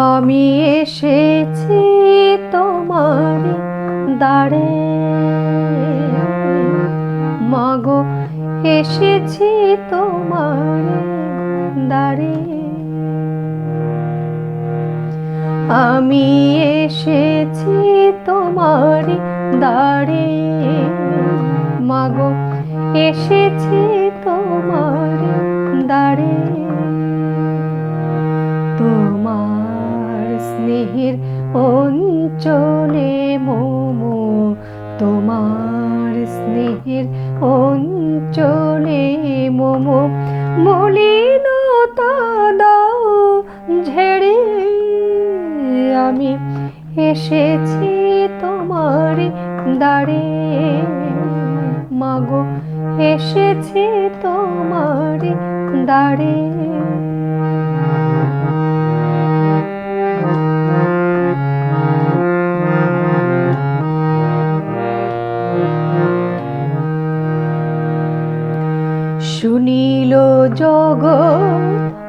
আমি এসেছি তোমার দ্বারে, মাগো এসেছি তোমার দ্বারে। আমি এসেছি তোমার দ্বারে, মাগো এসেছি তোমার দ্বারে। তোমার স্নেহের অঞ্চলে মোমো, তোমার স্নেহের অঞ্চলে মোমো মলিনতা দাও ঝেড়ে। আমি এসেছি তোমার দ্বারে, মাগো এসেছি তোমার দ্বারে। শুনিল জগৎ